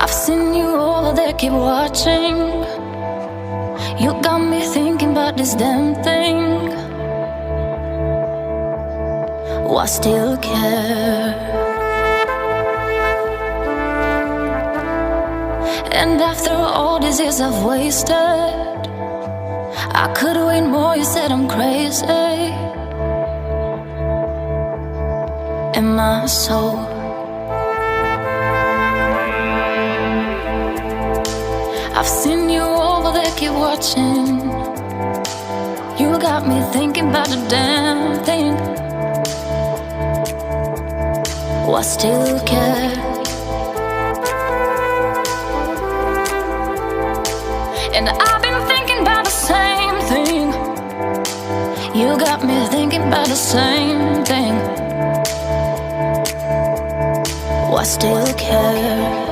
I've seen you over there, keep watching. You got me thinking about this damn thing. Why still care? And after all these years I've wasted, I could wait more, you said I'm crazy. Am I so? I've seen you over there, keep watching. You got me thinking about the damn thing. Why still care? And I've been thinking about the same thing. You got me thinking about the same thing. Why still care?